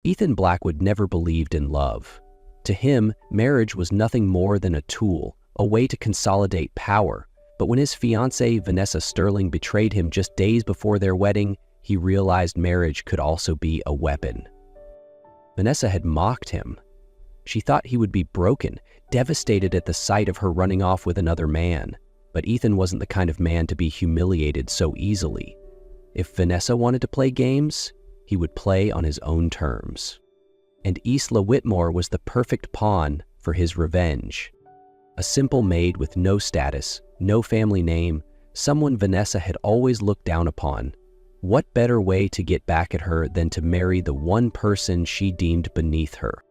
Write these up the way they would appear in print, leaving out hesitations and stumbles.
Ethan Blackwood never believed in love. To him, marriage was nothing more than a tool, a way to consolidate power. But when his fiancée, Vanessa Sterling, betrayed him just days before their wedding, he realized marriage could also be a weapon. Vanessa had mocked him. She thought he would be broken, devastated at the sight of her running off with another man. But Ethan wasn't the kind of man to be humiliated so easily. If Vanessa wanted to play games, he would play on his own terms. And Isla Whitmore was the perfect pawn for his revenge. A simple maid with no status, no family name, someone Vanessa had always looked down upon. What better way to get back at her than to marry the one person she deemed beneath her?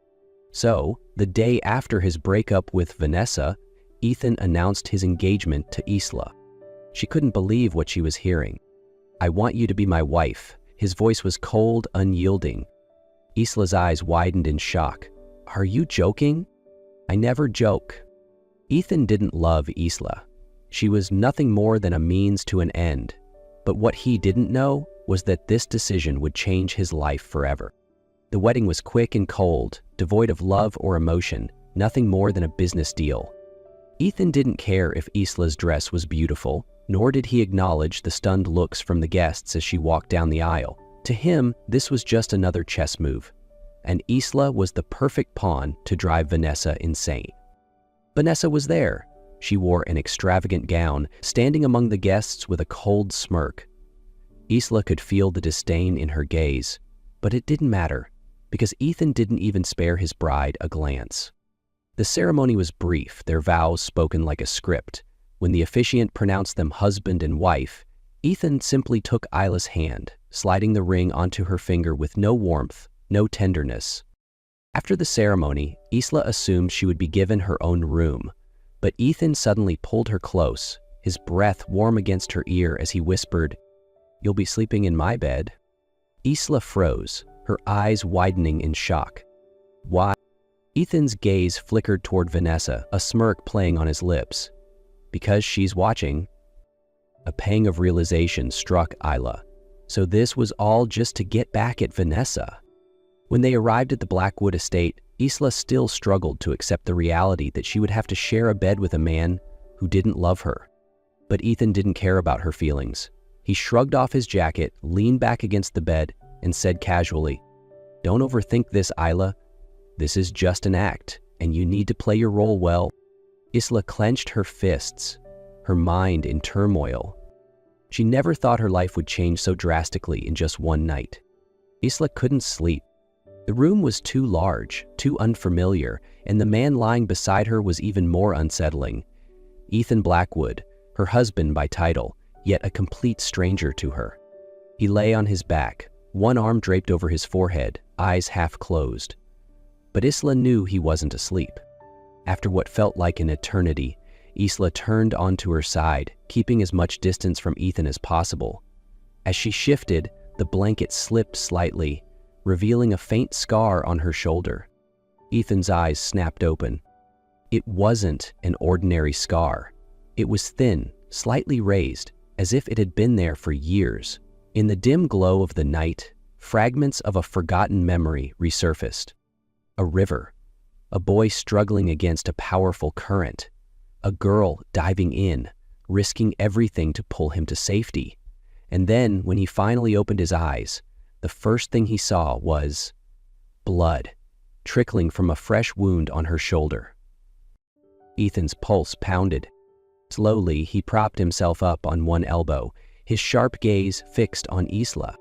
So, the day after his breakup with Vanessa, Ethan announced his engagement to Isla. She couldn't believe what she was hearing. "I want you to be my wife." His voice was cold, unyielding. Isla's eyes widened in shock. "Are you joking?" "I never joke." Ethan didn't love Isla. She was nothing more than a means to an end. But what he didn't know was that this decision would change his life forever. The wedding was quick and cold, devoid of love or emotion, nothing more than a business deal. Ethan didn't care if Isla's dress was beautiful, nor did he acknowledge the stunned looks from the guests as she walked down the aisle. To him, this was just another chess move, and Isla was the perfect pawn to drive Vanessa insane. Vanessa was there. She wore an extravagant gown, standing among the guests with a cold smirk. Isla could feel the disdain in her gaze, but it didn't matter, because Ethan didn't even spare his bride a glance. The ceremony was brief, their vows spoken like a script. When the officiant pronounced them husband and wife, Ethan simply took Isla's hand, sliding the ring onto her finger with no warmth, no tenderness. After the ceremony, Isla assumed she would be given her own room, but Ethan suddenly pulled her close, his breath warm against her ear as he whispered, "You'll be sleeping in my bed." Isla froze, her eyes widening in shock. "Why?" Ethan's gaze flickered toward Vanessa, a smirk playing on his lips. "Because she's watching." A pang of realization struck Isla. So this was all just to get back at Vanessa. When they arrived at the Blackwood estate, Isla still struggled to accept the reality that she would have to share a bed with a man who didn't love her. But Ethan didn't care about her feelings. He shrugged off his jacket, leaned back against the bed, and said casually, "Don't overthink this, Isla. This is just an act, and you need to play your role well." Isla clenched her fists, her mind in turmoil. She never thought her life would change so drastically in just one night. Isla couldn't sleep. The room was too large, too unfamiliar, and the man lying beside her was even more unsettling. Ethan Blackwood, her husband by title, yet a complete stranger to her. He lay on his back, one arm draped over his forehead, eyes half closed. But Isla knew he wasn't asleep. After what felt like an eternity, Isla turned onto her side, keeping as much distance from Ethan as possible. As she shifted, the blanket slipped slightly, revealing a faint scar on her shoulder. Ethan's eyes snapped open. It wasn't an ordinary scar. It was thin, slightly raised, as if it had been there for years. In the dim glow of the night, fragments of a forgotten memory resurfaced. A river, a boy struggling against a powerful current, a girl diving in, risking everything to pull him to safety. And then, when he finally opened his eyes, the first thing he saw was blood, trickling from a fresh wound on her shoulder. Ethan's pulse pounded. Slowly, he propped himself up on one elbow, his sharp gaze fixed on Isla.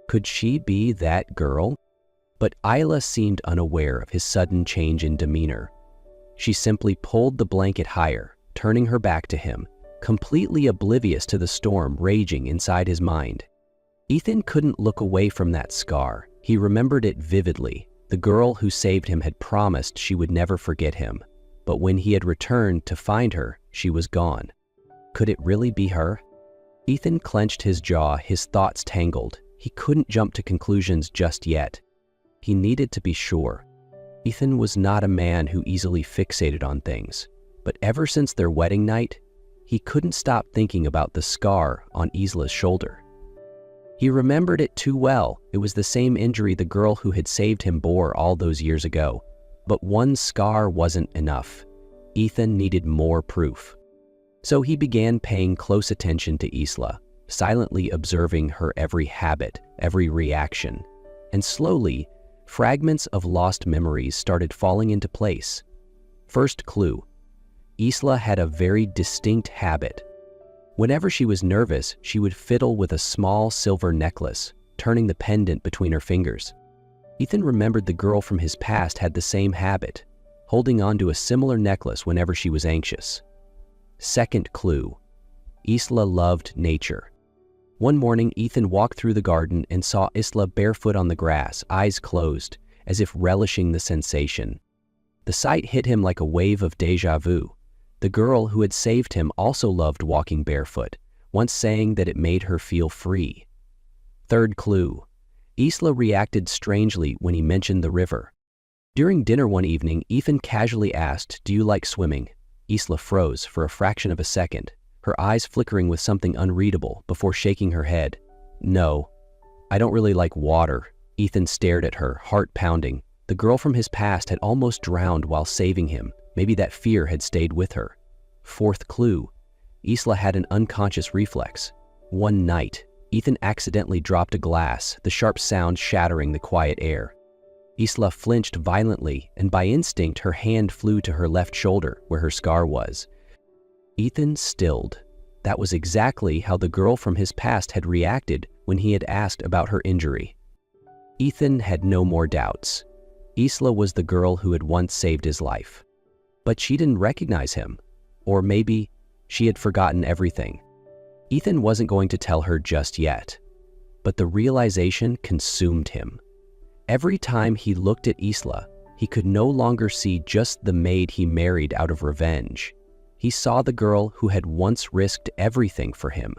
Could she be that girl? But Isla seemed unaware of his sudden change in demeanor. She simply pulled the blanket higher, turning her back to him, completely oblivious to the storm raging inside his mind. Ethan couldn't look away from that scar. He remembered it vividly. The girl who saved him had promised she would never forget him. But when he had returned to find her, she was gone. Could it really be her? Ethan clenched his jaw, his thoughts tangled. He couldn't jump to conclusions just yet. He needed to be sure. Ethan was not a man who easily fixated on things, but ever since their wedding night, he couldn't stop thinking about the scar on Isla's shoulder. He remembered it too well. It was the same injury the girl who had saved him bore all those years ago. But one scar wasn't enough. Ethan needed more proof. So he began paying close attention to Isla, silently observing her every habit, every reaction. And slowly, fragments of lost memories started falling into place. First clue. Isla had a very distinct habit. Whenever she was nervous, she would fiddle with a small silver necklace, turning the pendant between her fingers. Ethan remembered the girl from his past had the same habit, holding on to a similar necklace whenever she was anxious. Second clue. Isla loved nature. One morning, Ethan walked through the garden and saw Isla barefoot on the grass, eyes closed, as if relishing the sensation. The sight hit him like a wave of déjà vu. The girl who had saved him also loved walking barefoot, once saying that it made her feel free. Third clue. Isla reacted strangely when he mentioned the river. During dinner one evening, Ethan casually asked, "Do you like swimming?" Isla froze for a fraction of a second, her eyes flickering with something unreadable before shaking her head. "No, I don't really like water." Ethan stared at her, heart pounding. The girl from his past had almost drowned while saving him. Maybe that fear had stayed with her. Fourth clue. Isla had an unconscious reflex. One night, Ethan accidentally dropped a glass, the sharp sound shattering the quiet air. Isla flinched violently, and by instinct her hand flew to her left shoulder, where her scar was. Ethan stilled. That was exactly how the girl from his past had reacted when he had asked about her injury. Ethan had no more doubts. Isla was the girl who had once saved his life. But she didn't recognize him. Or maybe she had forgotten everything. Ethan wasn't going to tell her just yet. But the realization consumed him. Every time he looked at Isla, he could no longer see just the maid he married out of revenge. He saw the girl who had once risked everything for him.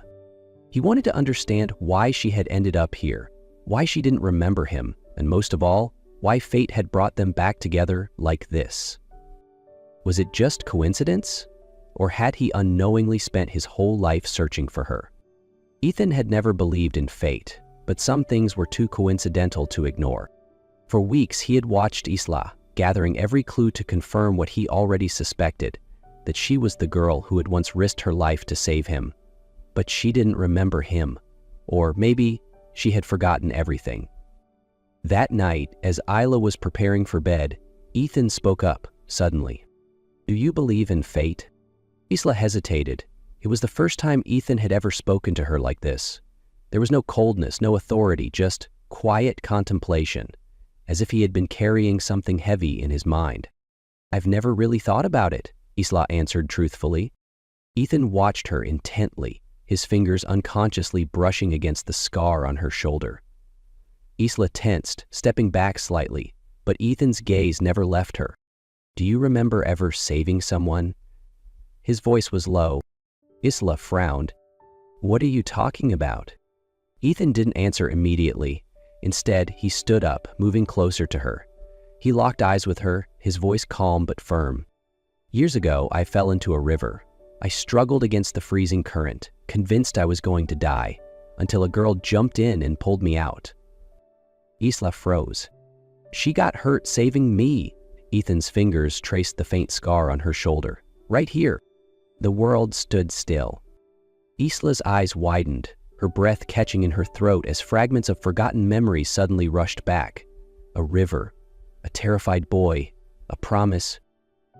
He wanted to understand why she had ended up here, why she didn't remember him, and most of all, why fate had brought them back together like this. Was it just coincidence? Or had he unknowingly spent his whole life searching for her? Ethan had never believed in fate, but some things were too coincidental to ignore. For weeks he had watched Isla, gathering every clue to confirm what he already suspected, that she was the girl who had once risked her life to save him. But she didn't remember him. Or maybe she had forgotten everything. That night, as Isla was preparing for bed, Ethan spoke up, suddenly. "Do you believe in fate?" Isla hesitated. It was the first time Ethan had ever spoken to her like this. There was no coldness, no authority, just quiet contemplation, as if he had been carrying something heavy in his mind. "I've never really thought about it," Isla answered truthfully. Ethan watched her intently, his fingers unconsciously brushing against the scar on her shoulder. Isla tensed, stepping back slightly, but Ethan's gaze never left her. "Do you remember ever saving someone?" His voice was low. Isla frowned. "What are you talking about?" Ethan didn't answer immediately. Instead, he stood up, moving closer to her. He locked eyes with her, his voice calm but firm. "Years ago, I fell into a river. I struggled against the freezing current, convinced I was going to die, until a girl jumped in and pulled me out." Isla froze. "She got hurt saving me." Ethan's fingers traced the faint scar on her shoulder. "Right here." The world stood still. Isla's eyes widened, her breath catching in her throat as fragments of forgotten memories suddenly rushed back. A river, a terrified boy, a promise.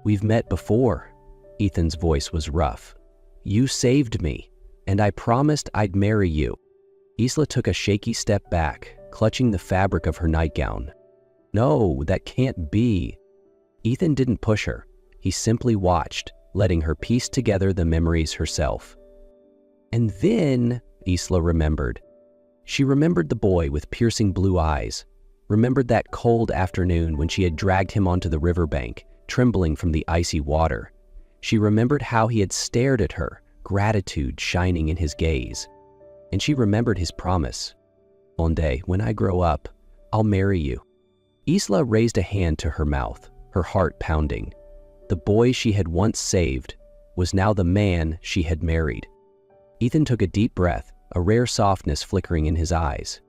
"We've met before." Ethan's voice was rough. "You saved me, and I promised I'd marry you." Isla took a shaky step back, clutching the fabric of her nightgown. "No, that can't be." Ethan didn't push her. He simply watched, letting her piece together the memories herself. And then Isla remembered. She remembered the boy with piercing blue eyes, remembered that cold afternoon when she had dragged him onto the riverbank, trembling from the icy water. She remembered how he had stared at her, gratitude shining in his gaze. And she remembered his promise. "One day, when I grow up, I'll marry you." Isla raised a hand to her mouth, her heart pounding. The boy she had once saved was now the man she had married. Ethan took a deep breath, a rare softness flickering in his eyes.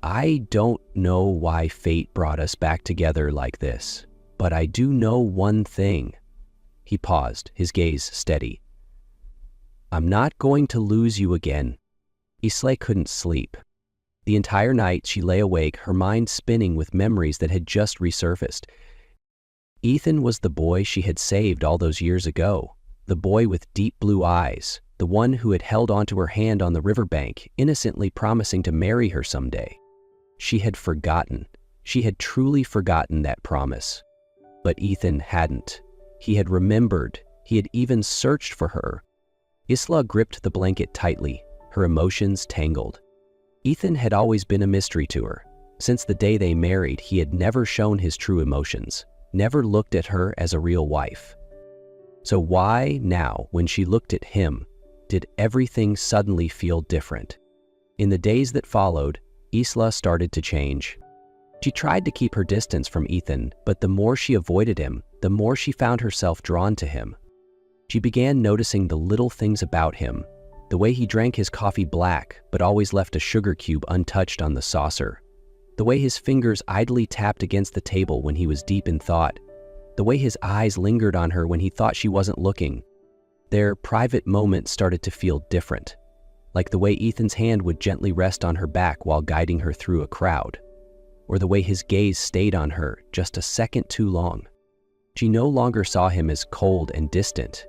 "I don't know why fate brought us back together like this, but I do know one thing." He paused, his gaze steady. "I'm not going to lose you again." Isla couldn't sleep. The entire night she lay awake, her mind spinning with memories that had just resurfaced. Ethan was the boy she had saved all those years ago, the boy with deep blue eyes, the one who had held onto her hand on the riverbank, innocently promising to marry her someday. She had forgotten. She had truly forgotten that promise. But Ethan hadn't. He had remembered. He had even searched for her. Isla gripped the blanket tightly, her emotions tangled. Ethan had always been a mystery to her. Since the day they married, he had never shown his true emotions, never looked at her as a real wife. So why now, when she looked at him, did everything suddenly feel different? In the days that followed, Isla started to change. She tried to keep her distance from Ethan, but the more she avoided him, the more she found herself drawn to him. She began noticing the little things about him, the way he drank his coffee black but always left a sugar cube untouched on the saucer, the way his fingers idly tapped against the table when he was deep in thought, the way his eyes lingered on her when he thought she wasn't looking. Their private moments started to feel different, like the way Ethan's hand would gently rest on her back while guiding her through a crowd, or the way his gaze stayed on her just a second too long. She no longer saw him as cold and distant.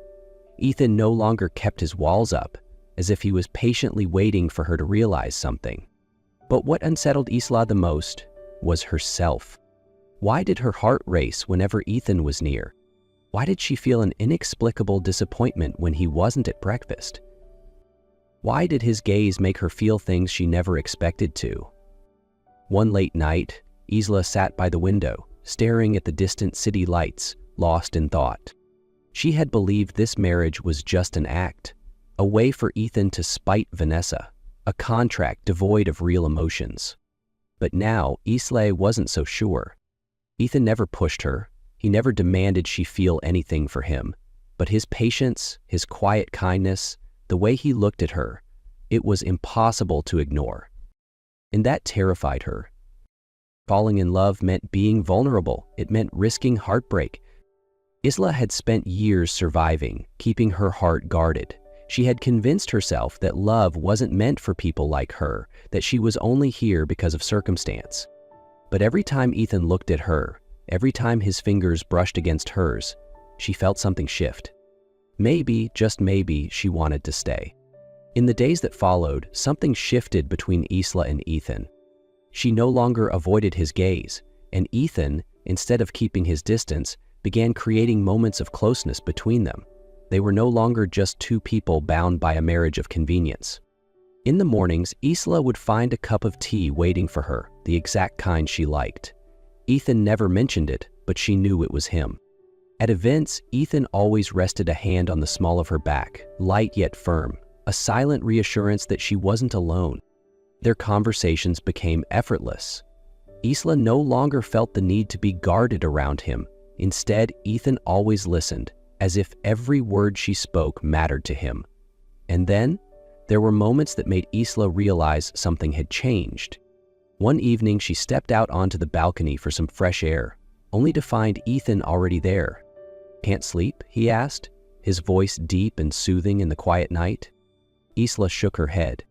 Ethan no longer kept his walls up, as if he was patiently waiting for her to realize something. But what unsettled Isla the most was herself. Why did her heart race whenever Ethan was near? Why did she feel an inexplicable disappointment when he wasn't at breakfast? Why did his gaze make her feel things she never expected to? One late night, Isla sat by the window, staring at the distant city lights, lost in thought. She had believed this marriage was just an act, a way for Ethan to spite Vanessa, a contract devoid of real emotions. But now, Isla wasn't so sure. Ethan never pushed her. He never demanded she feel anything for him. But his patience, his quiet kindness, the way he looked at her, it was impossible to ignore. And that terrified her. Falling in love meant being vulnerable. It meant risking heartbreak. Isla had spent years surviving, keeping her heart guarded. She had convinced herself that love wasn't meant for people like her, that she was only here because of circumstance. But every time Ethan looked at her, every time his fingers brushed against hers, she felt something shift. Maybe, just maybe, she wanted to stay. In the days that followed, something shifted between Isla and Ethan. She no longer avoided his gaze, and Ethan, instead of keeping his distance, began creating moments of closeness between them. They were no longer just two people bound by a marriage of convenience. In the mornings, Isla would find a cup of tea waiting for her, the exact kind she liked. Ethan never mentioned it, but she knew it was him. At events, Ethan always rested a hand on the small of her back, light yet firm, a silent reassurance that she wasn't alone. Their conversations became effortless. Isla no longer felt the need to be guarded around him. Instead, Ethan always listened, as if every word she spoke mattered to him. And then, there were moments that made Isla realize something had changed. One evening, she stepped out onto the balcony for some fresh air, only to find Ethan already there. "Can't sleep?" he asked, his voice deep and soothing in the quiet night. Isla shook her head.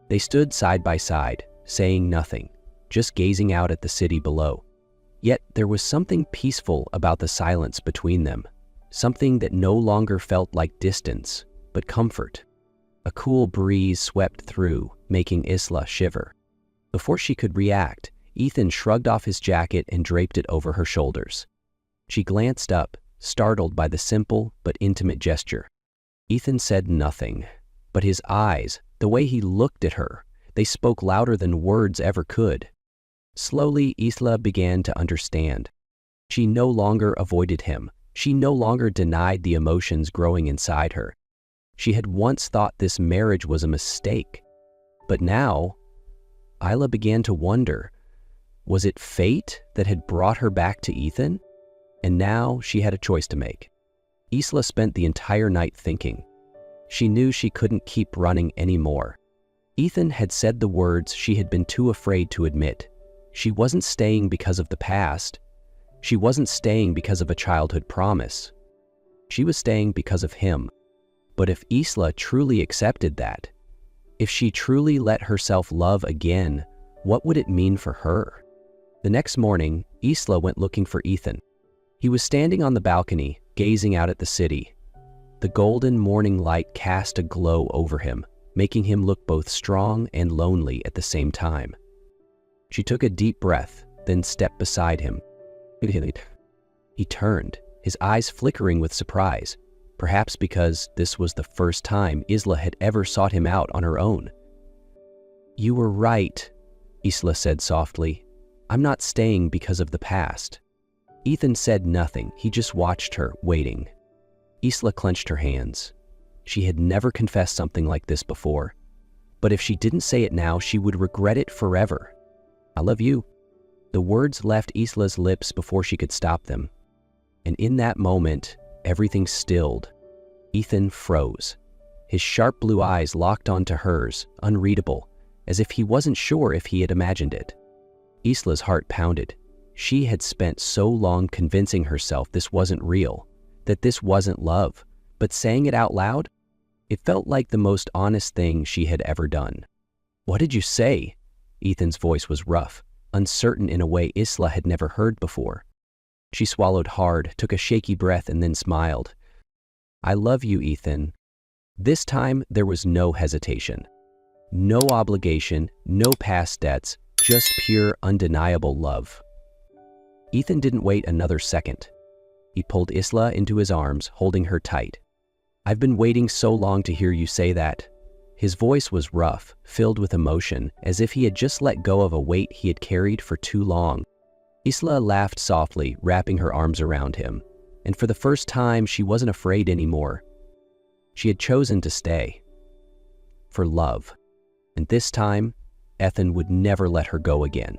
They stood side by side, saying nothing, just gazing out at the city below. Yet there was something peaceful about the silence between them, something that no longer felt like distance, but comfort. A cool breeze swept through, making Isla shiver. Before she could react, Ethan shrugged off his jacket and draped it over her shoulders. She glanced up, startled by the simple but intimate gesture. Ethan said nothing, but his eyes, the way he looked at her, they spoke louder than words ever could. Slowly, Isla began to understand. She no longer avoided him. She no longer denied the emotions growing inside her. She had once thought this marriage was a mistake. But now, Isla began to wonder, was it fate that had brought her back to Ethan? And now she had a choice to make. Isla spent the entire night thinking. She knew she couldn't keep running anymore. Ethan had said the words she had been too afraid to admit. She wasn't staying because of the past. She wasn't staying because of a childhood promise. She was staying because of him. But if Isla truly accepted that, if she truly let herself love again, what would it mean for her? The next morning, Isla went looking for Ethan. He was standing on the balcony, gazing out at the city. The golden morning light cast a glow over him, making him look both strong and lonely at the same time. She took a deep breath, then stepped beside him. He turned, his eyes flickering with surprise, perhaps because this was the first time Isla had ever sought him out on her own. "You were right," Isla said softly. "I'm not staying because of the past." Ethan said nothing. He just watched her, waiting. Isla clenched her hands. She had never confessed something like this before. But if she didn't say it now, she would regret it forever. "I love you." The words left Isla's lips before she could stop them. And in that moment, everything stilled. Ethan froze. His sharp blue eyes locked onto hers, unreadable, as if he wasn't sure if he had imagined it. Isla's heart pounded. She had spent so long convincing herself this wasn't real, that this wasn't love, but saying it out loud, it felt like the most honest thing she had ever done. "What did you say?" Ethan's voice was rough, uncertain in a way Isla had never heard before. She swallowed hard, took a shaky breath, and then smiled. "I love you, Ethan." This time, there was no hesitation. No obligation, no past debts, just pure, undeniable love. Ethan didn't wait another second. He pulled Isla into his arms, holding her tight. "I've been waiting so long to hear you say that." His voice was rough, filled with emotion, as if he had just let go of a weight he had carried for too long. Isla laughed softly, wrapping her arms around him, and for the first time, she wasn't afraid anymore. She had chosen to stay. For love. And this time, Ethan would never let her go again.